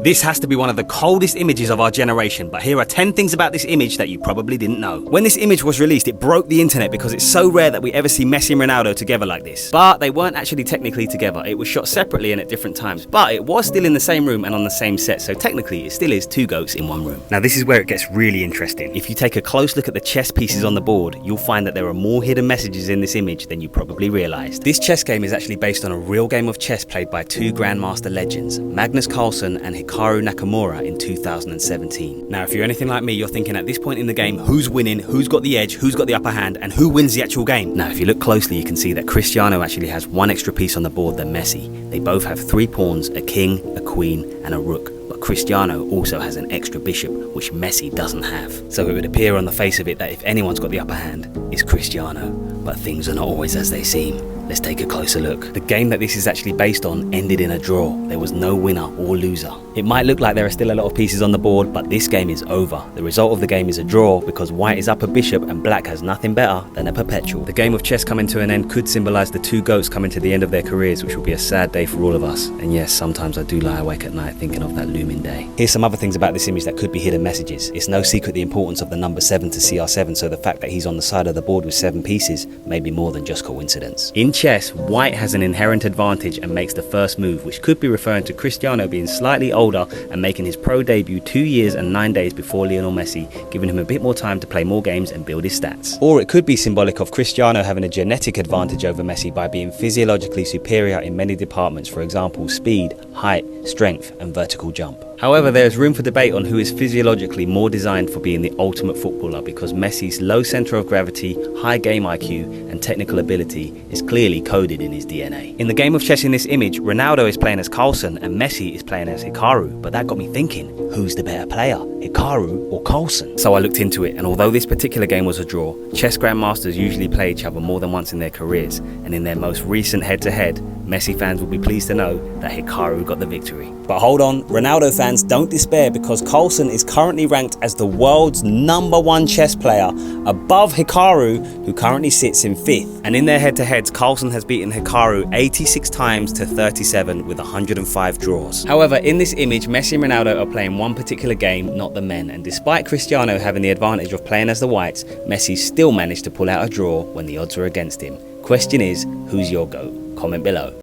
This has to be one of the coldest images of our generation, but here are 10 things about this image that you probably didn't know. When this image was released, it broke the internet because it's so rare that we ever see Messi and Ronaldo together like this. But they weren't actually technically together. It was shot separately and at different times, but it was still in the same room and on the same set, so technically it still is two goats in one room. Now this is where it gets really interesting. If you take a close look at the chess pieces on the board, you'll find that there are more hidden messages in this image than you probably realized. This chess game is actually based on a real game of chess played by two grandmaster legends, Magnus Carlsen and Hikaru Nakamura, in 2017. Now if you're anything like me, you're thinking at this point in the game, who's winning, who's got the edge, who's got the upper hand, and who wins the actual game? Now if you look closely, you can see that Cristiano actually has one extra piece on the board than Messi. They both have 3 pawns, a king, a queen, and a rook. But Cristiano also has an extra bishop, which Messi doesn't have. So it would appear on the face of it that if anyone's got the upper hand, it's Cristiano. But things are not always as they seem. Let's take a closer look. The game that this is actually based on ended in a draw. There was no winner or loser. It might look like there are still a lot of pieces on the board, but this game is over. The result of the game is a draw because white is up a bishop and black has nothing better than a perpetual. The game of chess coming to an end could symbolize the two goats coming to the end of their careers, which will be a sad day for all of us. And yes, sometimes I do lie awake at night thinking of that looming day. Here's some other things about this image that could be hidden messages. It's no secret the importance of the number 7 to CR7, so the fact that he's on the side of the board with 7 pieces may be more than just coincidence. In chess, white has an inherent advantage and makes the first move, which could be referring to Cristiano being slightly older and making his pro debut 2 years and 9 days before Lionel Messi, giving him a bit more time to play more games and build his stats. Or it could be symbolic of Cristiano having a genetic advantage over Messi by being physiologically superior in many departments, for example speed, height, strength and vertical jump. However, there is room for debate on who is physiologically more designed for being the ultimate footballer, because Messi's low centre of gravity, high game IQ and technical ability is clearly coded in his DNA. In the game of chess in this image, Ronaldo is playing as Carlsen and Messi is playing as Hikaru, but that got me thinking, who's the better player, Hikaru or Carlsen? So I looked into it, and although this particular game was a draw, chess grandmasters usually play each other more than once in their careers, and in their most recent head-to-head, Messi fans will be pleased to know that Hikaru got the victory. But hold on, Ronaldo fans, don't despair, because Carlsen is currently ranked as the world's #1 chess player, above Hikaru, who currently sits in 5th. And in their head-to-heads, Carlsen has beaten Hikaru 86 times to 37 with 105 draws. However, in this image, Messi and Ronaldo are playing one particular game, not the men, and despite Cristiano having the advantage of playing as the whites, Messi still managed to pull out a draw when the odds were against him. Question is, who's your GOAT? Comment below.